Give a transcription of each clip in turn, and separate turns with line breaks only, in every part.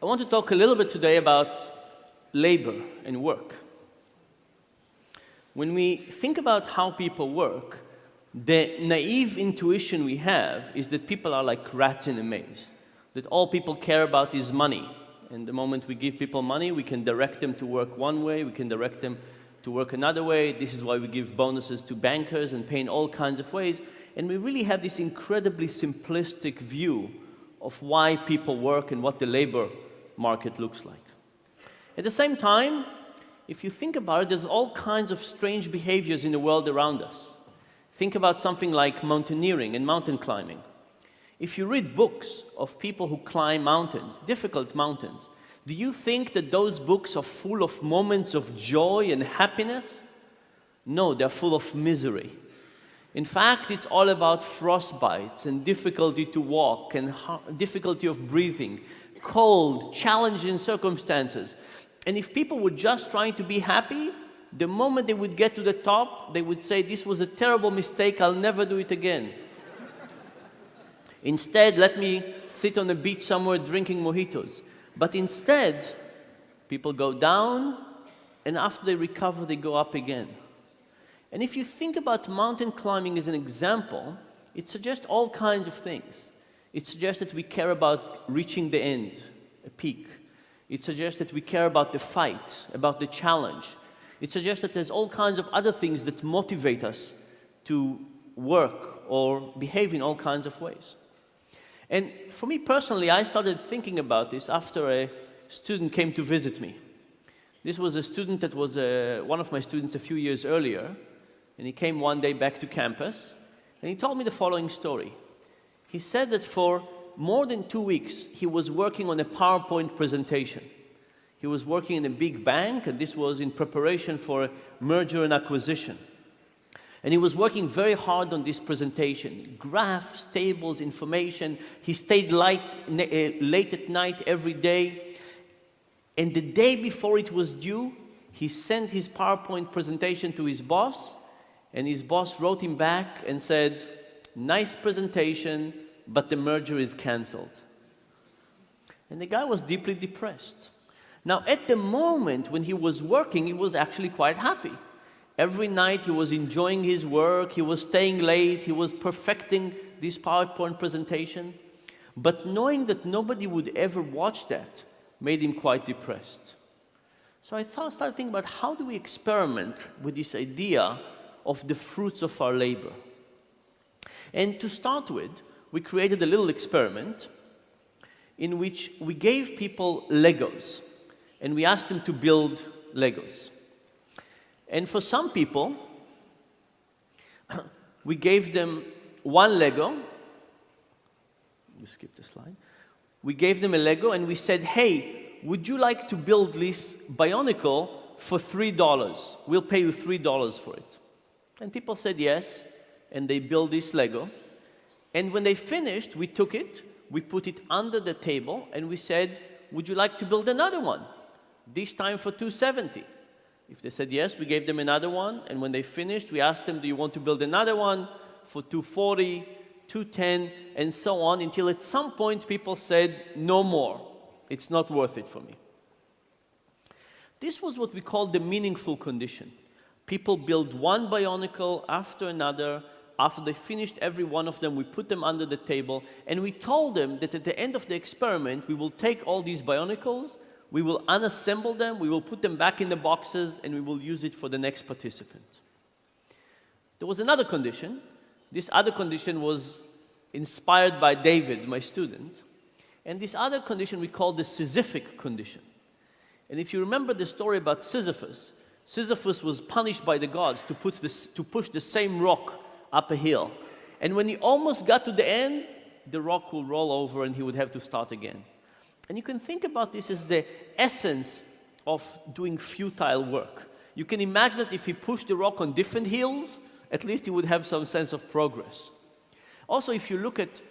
I want to talk a little bit today about labor and work. When we think about how people work, the naive intuition we have is that people are like rats in a maze, that all people care about is money. And the moment we give people money, we can direct them to work one way, we can direct them to work another way. This is why we give bonuses to bankers and pay in all kinds of ways. And we really have this incredibly simplistic view of why people work and what the labor market looks like. At the same time, if you think about it, there's all kinds of strange behaviors in the world around us. Think about something like mountaineering and mountain climbing. If you read books of people who climb mountains, difficult mountains, do you think that those books are full of moments of joy and happiness? No, they're full of misery. In fact, it's all about frostbites and difficulty to walk and difficulty of breathing, cold, challenging circumstances. And if people were just trying to be happy, the moment they would get to the top, they would say, "This was a terrible mistake, I'll never do it again." Instead, let me sit on a beach somewhere drinking mojitos. But instead, people go down, and after they recover, they go up again. And if you think about mountain climbing as an example, it suggests all kinds of things. It suggests that we care about reaching the end, a peak. It suggests that we care about the fight, about the challenge. It suggests that there's all kinds of other things that motivate us to work or behave in all kinds of ways. And for me personally, I started thinking about this after a student came to visit me. This was a student that was one of my students a few years earlier, and he came one day back to campus, and he told me the following story. He said that for more than 2 weeks, he was working on a PowerPoint presentation. He was working in a big bank, and this was in preparation for a merger and acquisition. And he was working very hard on this presentation. Graphs, tables, information. He stayed late at night every day. And the day before it was due, he sent his PowerPoint presentation to his boss, and his boss wrote him back and said, "Nice presentation, but the merger is canceled." And the guy was deeply depressed. Now, at the moment when he was working, he was actually quite happy. Every night he was enjoying his work, he was staying late, he was perfecting this PowerPoint presentation. But knowing that nobody would ever watch that made him quite depressed. So I started thinking about how do we experiment with this idea of the fruits of our labor. And to start with, we created a little experiment in which we gave people Legos, and we asked them to build Legos. And for some people, we gave them one Lego. We skipped the slide. We gave them a Lego and we said, "Hey, would you like to build this Bionicle for $3? We'll pay you $3 for it." And people said yes, and they built this Lego. And when they finished, we took it, we put it under the table, and we said, "Would you like to build another one? This time for $270. If they said yes, we gave them another one, and when they finished, we asked them, "Do you want to build another one for $240, $210, and so on," until at some point people said, "No more. It's not worth it for me." This was what we called the meaningful condition. People build one Bionicle after another. After they finished every one of them, we put them under the table, and we told them that at the end of the experiment, we will take all these Bionicles, we will unassemble them, we will put them back in the boxes, and we will use it for the next participant. There was another condition. This other condition was inspired by David, my student. And this other condition we call the Sisyphic condition. And if you remember the story about Sisyphus, Sisyphus was punished by the gods to push the same rock up a hill. And when he almost got to the end, the rock will roll over and he would have to start again. And you can think about this as the essence of doing futile work. You can imagine that if he pushed the rock on different hills, at least he would have some sense of progress. Also, if you look at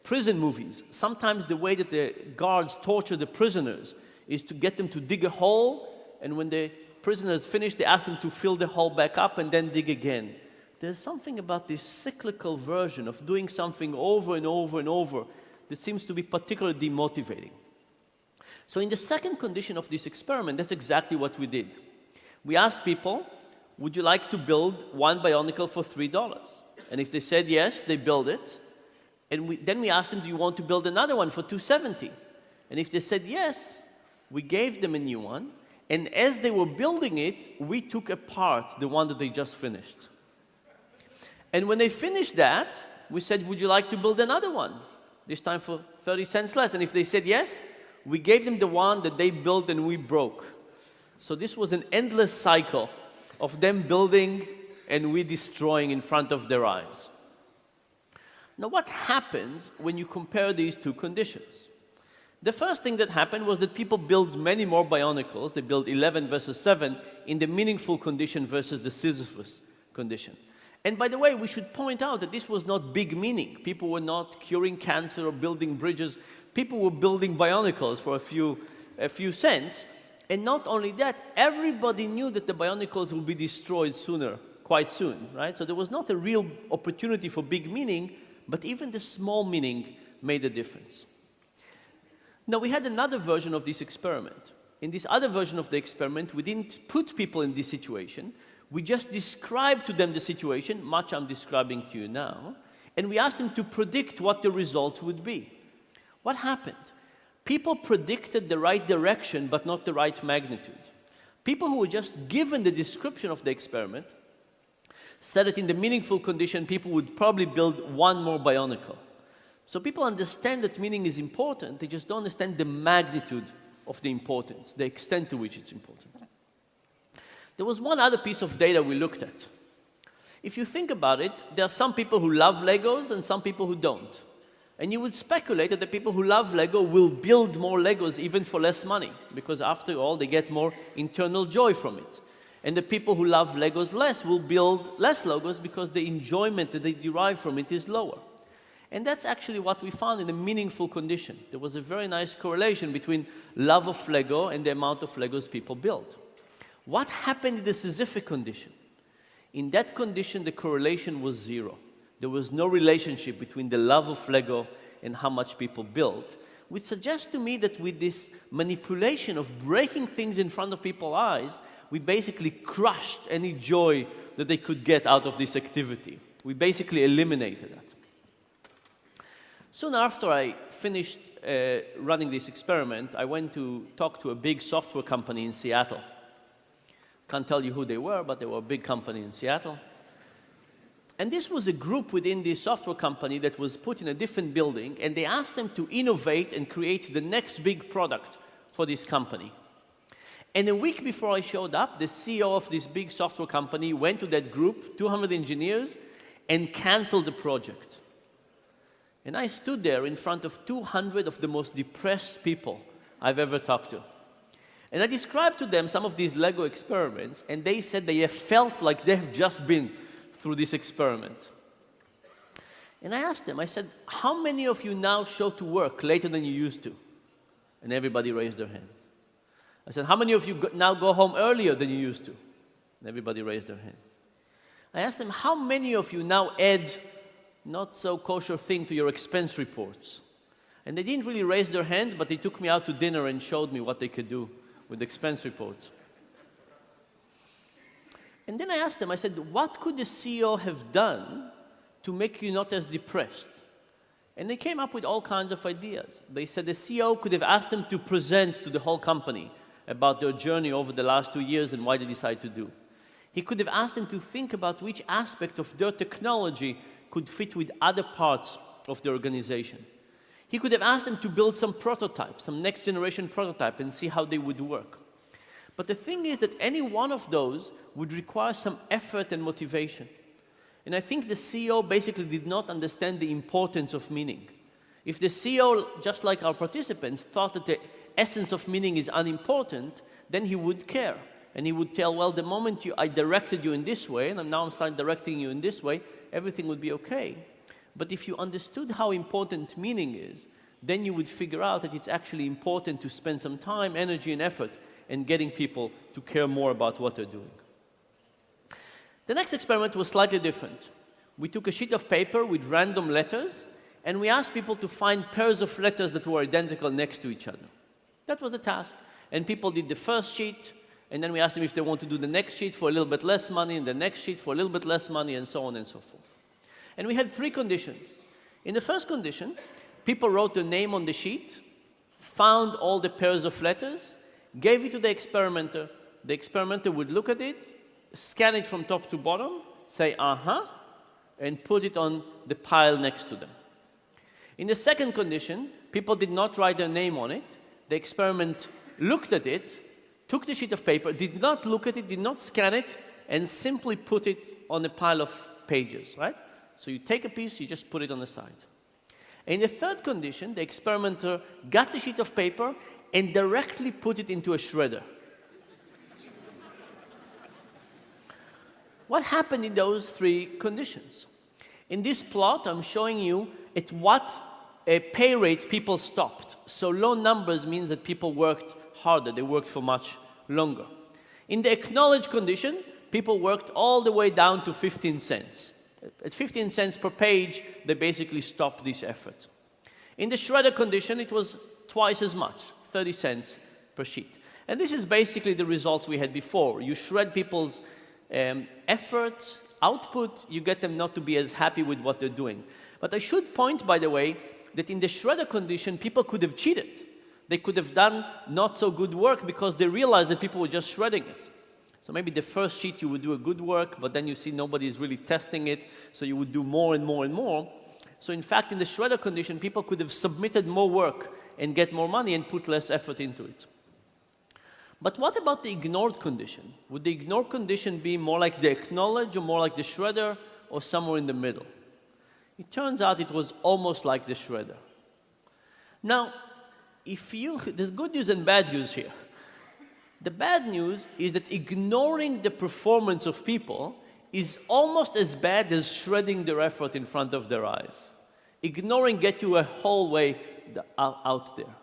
prison movies, sometimes the way that the guards torture the prisoners is to get them to dig a hole, and when the prisoners finish, they ask them to fill the hole back up and then dig again. There's something about this cyclical version of doing something over and over and over that seems to be particularly demotivating. So in the second condition of this experiment, that's exactly what we did. We asked people, would you like to build one bionicle for $3? And if they said yes, they build it. And then we asked them, do you want to build another one for $270? And if they said yes, we gave them a new one. And as they were building it, we took apart the one that they just finished. And when they finished that, we said, would you like to build another one? This time for 30 cents less. And if they said yes, we gave them the one that they built and we broke. So this was an endless cycle of them building and we destroying in front of their eyes. Now, what happens when you compare these two conditions? The first thing that happened was that people built many more bionicles. They built 11 versus 7 in the meaningful condition versus the Sisyphus condition. And by the way, we should point out that this was not big meaning. People were not curing cancer or building bridges. People were building bionicles for a few cents. And not only that, everybody knew that the bionicles will be destroyed quite soon, right? So there was not a real opportunity for big meaning, but even the small meaning made a difference. Now, we had another version of this experiment. In this other version of the experiment, we didn't put people in this situation. We just described to them the situation, much I'm describing to you now, and we asked them to predict what the result would be. What happened? People predicted the right direction, but not the right magnitude. People who were just given the description of the experiment said that in the meaningful condition, people would probably build one more bionicle. So people understand that meaning is important, they just don't understand the magnitude of the importance, the extent to which it's important. There was one other piece of data we looked at. If you think about it, there are some people who love Legos and some people who don't. And you would speculate that the people who love Lego will build more Legos even for less money, because after all, they get more internal joy from it. And the people who love Legos less will build less Legos because the enjoyment that they derive from it is lower. And that's actually what we found in a meaningful condition. There was a very nice correlation between love of Lego and the amount of Legos people built. What happened in the Sisyphic condition? In that condition, the correlation was zero. There was no relationship between the love of Lego and how much people built, which suggests to me that with this manipulation of breaking things in front of people's eyes, we basically crushed any joy that they could get out of this activity. We basically eliminated that. Soon after I finished running this experiment, I went to talk to a big software company in Seattle. Can't tell you who they were, but they were a big company in Seattle. And this was a group within this software company that was put in a different building, and they asked them to innovate and create the next big product for this company. And a week before I showed up, the CEO of this big software company went to that group, 200 engineers, and canceled the project. And I stood there in front of 200 of the most depressed people I've ever talked to. And I described to them some of these Lego experiments, and they said they have felt like they have just been through this experiment. And I asked them, I said, how many of you now show to work later than you used to? And everybody raised their hand. I said, how many of you now go home earlier than you used to? And everybody raised their hand. I asked them, how many of you now add not so kosher thing to your expense reports? And they didn't really raise their hand, but they took me out to dinner and showed me what they could do with expense reports. And then I asked them, I said, what could the CEO have done to make you not as depressed? And they came up with all kinds of ideas. They said the CEO could have asked them to present to the whole company about their journey over the last 2 years and why they decided to do. He could have asked them to think about which aspect of their technology could fit with other parts of the organization. He could have asked them to build some prototype, some next generation prototype, and see how they would work. But the thing is that any one of those would require some effort and motivation. And I think the CEO basically did not understand the importance of meaning. If the CEO, just like our participants, thought that the essence of meaning is unimportant, then he would care. And he would tell, well, the moment I directed you in this way, and now I'm starting directing you in this way, everything would be okay. But if you understood how important meaning is, then you would figure out that it's actually important to spend some time, energy, and effort in getting people to care more about what they're doing. The next experiment was slightly different. We took a sheet of paper with random letters, and we asked people to find pairs of letters that were identical next to each other. That was the task. And people did the first sheet, and then we asked them if they want to do the next sheet for a little bit less money, and the next sheet for a little bit less money, and so on and so forth. And we had 3 conditions. In the first condition, people wrote their name on the sheet, found all the pairs of letters, gave it to the experimenter. The experimenter would look at it, scan it from top to bottom, say, uh-huh, and put it on the pile next to them. In the second condition, people did not write their name on it. The experiment looked at it, took the sheet of paper, did not look at it, did not scan it, and simply put it on a pile of pages, right? So you take a piece, you just put it on the side. In the third condition, the experimenter got the sheet of paper and directly put it into a shredder. What happened in those 3 conditions? In this plot, I'm showing you at what pay rates people stopped. So low numbers means that people worked harder, they worked for much longer. In the acknowledge condition, people worked all the way down to 15 cents. At 15 cents per page, they basically stopped this effort. In the shredder condition, it was twice as much, 30 cents per sheet. And this is basically the results we had before. You shred people's effort, output, you get them not to be as happy with what they're doing. But I should point, by the way, that in the shredder condition, people could have cheated. They could have done not so good work because they realized that people were just shredding it. So maybe the first sheet you would do a good work, but then you see nobody is really testing it, so you would do more and more and more. So in fact, in the shredder condition, people could have submitted more work and get more money and put less effort into it. But what about the ignored condition? Would the ignored condition be more like the acknowledge or more like the shredder or somewhere in the middle? It turns out it was almost like the shredder. Now, there's good news and bad news here. The bad news is that ignoring the performance of people is almost as bad as shredding their effort in front of their eyes. Ignoring gets you a whole way out there.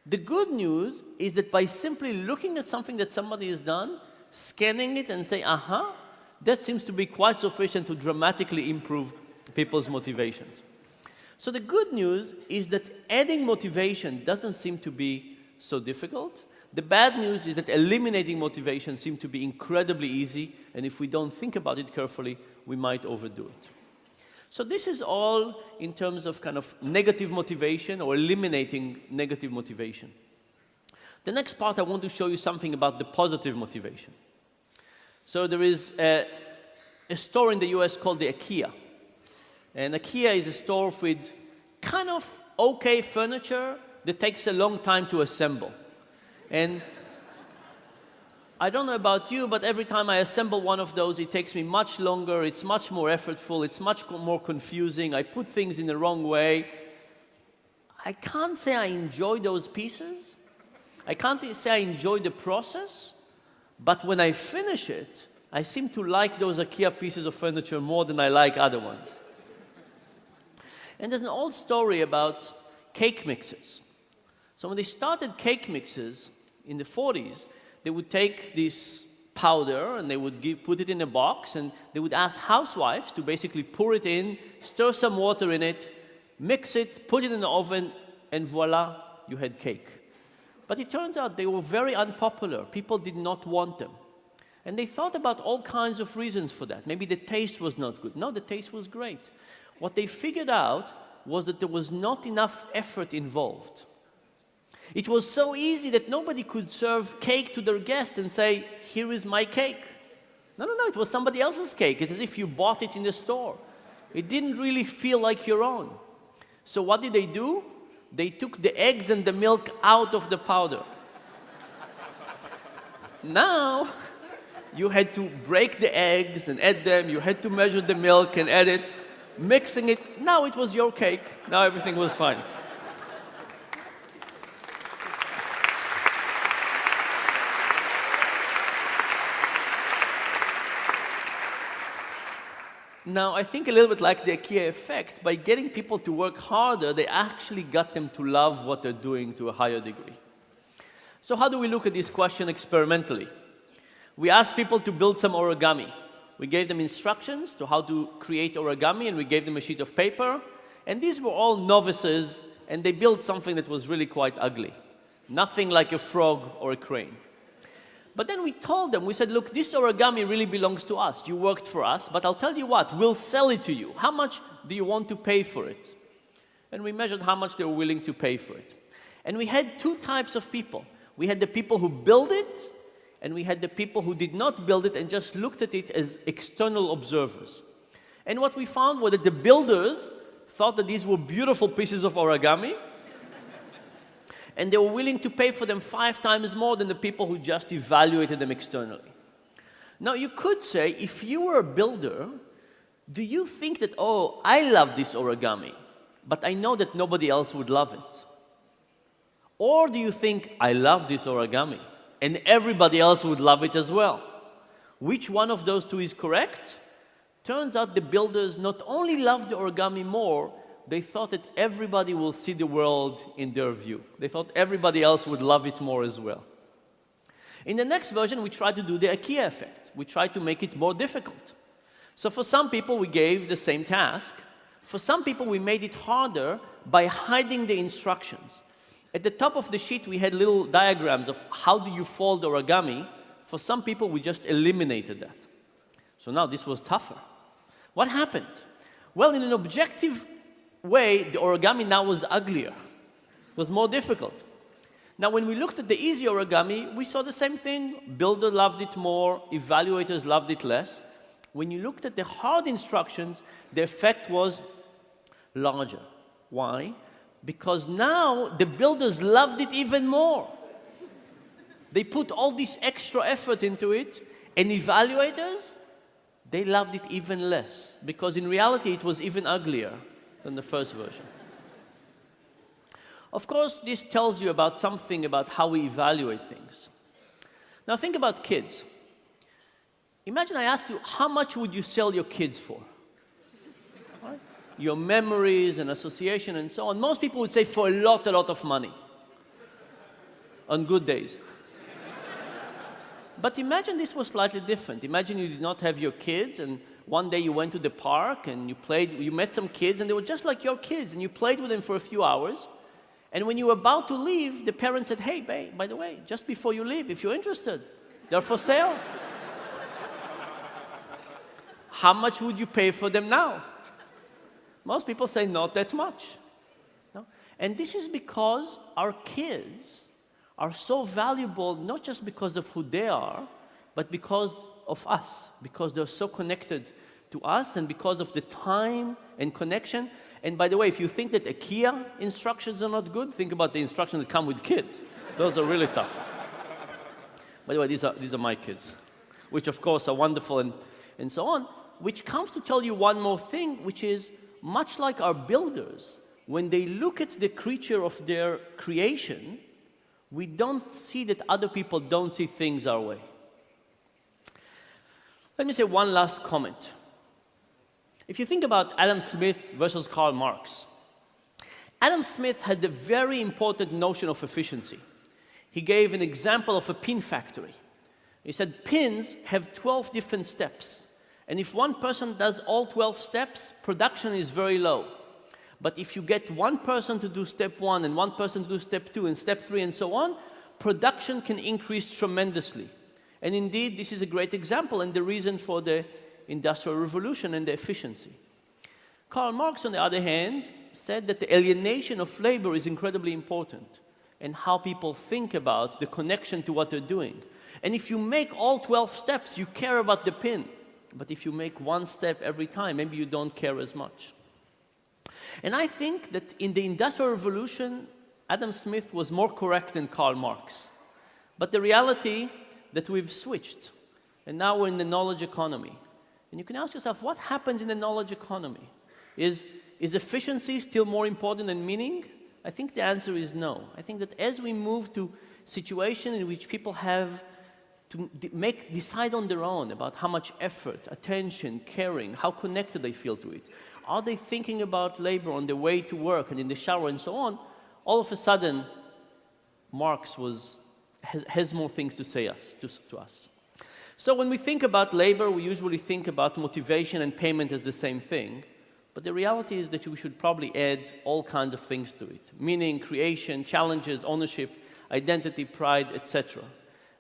The good news is that by simply looking at something that somebody has done, scanning it and say, uh-huh, that seems to be quite sufficient to dramatically improve people's motivations. So the good news is that adding motivation doesn't seem to be so difficult. The bad news is that eliminating motivation seems to be incredibly easy, and if we don't think about it carefully, we might overdo it. So this is all in terms of kind of negative motivation or eliminating negative motivation. The next part, I want to show you something about the positive motivation. So there is a store in the US called the IKEA. And IKEA is a store with kind of okay furniture that takes a long time to assemble. And I don't know about you, but every time I assemble one of those, it takes me much longer, it's much more effortful, it's much more confusing, I put things in the wrong way. I can't say I enjoy those pieces. I can't say I enjoy the process, but when I finish it, I seem to like those IKEA pieces of furniture more than I like other ones. And there's an old story about cake mixers. So when they started cake mixers in the 40s, they would take this powder and they would put it in a box, and they would ask housewives to basically pour it in, stir some water in it, mix it, put it in the oven, and voila, you had cake. But it turns out they were very unpopular. People did not want them. And they thought about all kinds of reasons for that. Maybe the taste was not good. No, the taste was great. What they figured out was that there was not enough effort involved. It was so easy that nobody could serve cake to their guest and say, here is my cake. No, it was somebody else's cake. It's as if you bought it in the store. It didn't really feel like your own. So what did they do? They took the eggs and the milk out of the powder. Now, you had to break the eggs and add them. You had to measure the milk and add it, mixing it. Now it was your cake. Now everything was fine. Now, I think a little bit like the IKEA effect, by getting people to work harder, they actually got them to love what they're doing to a higher degree. So how do we look at this question experimentally? We asked people to build some origami. We gave them instructions to how to create origami, and we gave them a sheet of paper. And these were all novices, and they built something that was really quite ugly. Nothing like a frog or a crane. But then we told them, we said, look, this origami really belongs to us. You worked for us, but I'll tell you what, we'll sell it to you. How much do you want to pay for it? And we measured how much they were willing to pay for it. And we had two types of people. We had the people who built it, and we had the people who did not build it and just looked at it as external observers. And what we found was that the builders thought that these were beautiful pieces of origami, and they were willing to pay for them 5 times more than the people who just evaluated them externally. Now, you could say, if you were a builder, do you think that, oh, I love this origami, but I know that nobody else would love it? Or do you think, I love this origami, and everybody else would love it as well? Which one of those two is correct? Turns out the builders not only loved the origami more, they thought that everybody will see the world in their view. They thought everybody else would love it more as well. In the next version, we tried to do the IKEA effect. We tried to make it more difficult. So for some people, we gave the same task. For some people, we made it harder by hiding the instructions. At the top of the sheet, we had little diagrams of how do you fold origami. For some people, we just eliminated that. So now this was tougher. What happened? Well, in an objective way, the origami now was uglier. It was more difficult. Now, when we looked at the easy origami, we saw the same thing. Builder loved it more, evaluators loved it less. When you looked at the hard instructions, the effect was larger. Why? Because now the builders loved it even more. They put all this extra effort into it, and evaluators, they loved it even less, because in reality it was even uglier than the first version. Of course, this tells you about something about how we evaluate things. Now think about kids. Imagine I asked you, how much would you sell your kids for? Right? Your memories and association and so on. Most people would say for a lot of money. On good days. But imagine this was slightly different. Imagine you did not have your kids, and one day you went to the park and you met some kids, and they were just like your kids, and you played with them for a few hours. And when you were about to leave, the parents said, hey, babe, by the way, just before you leave, if you're interested, they're for sale. How much would you pay for them now? Most people say not that much. No? And this is because our kids are so valuable, not just because of who they are, but because of us, because they're so connected to us, and because of the time and connection. And by the way, if you think that IKEA instructions are not good, think about the instructions that come with kids. Those are really tough. By the way, these are my kids, which of course are wonderful and so on, which comes to tell you one more thing, which is much like our builders, when they look at the creature of their creation, we don't see that other people don't see things our way. Let me say one last comment. If you think about Adam Smith versus Karl Marx, Adam Smith had a very important notion of efficiency. He gave an example of a pin factory. He said pins have 12 different steps. And if one person does all 12 steps, production is very low. But if you get one person to do step 1 and one person to do step 2 and step 3 and so on, production can increase tremendously. And indeed, this is a great example and the reason for the Industrial Revolution and the efficiency. Karl Marx, on the other hand, said that the alienation of labor is incredibly important and how people think about the connection to what they're doing. And if you make all 12 steps, you care about the pin. But if you make one step every time, maybe you don't care as much. And I think that in the Industrial Revolution, Adam Smith was more correct than Karl Marx. But the reality that we've switched, and now we're in the knowledge economy. And you can ask yourself, what happens in the knowledge economy? Is efficiency still more important than meaning? I think the answer is no. I think that as we move to situations in which people have to decide on their own about how much effort, attention, caring, how connected they feel to it, are they thinking about labor on their way to work and in the shower and so on, all of a sudden, Marx has more things to say to us. So when we think about labor, we usually think about motivation and payment as the same thing. But the reality is that we should probably add all kinds of things to it. Meaning, creation, challenges, ownership. identity, pride, etc.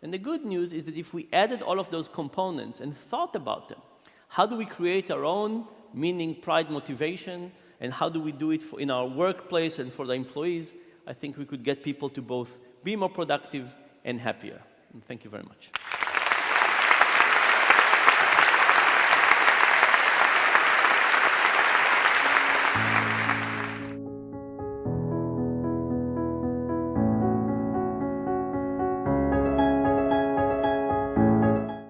And the good news is that if we added all of those components and thought about them, how do we create our own meaning, pride, motivation, and how do we do it in our workplace and for the employees, I think we could get people to both be more productive and happier. And thank you very much.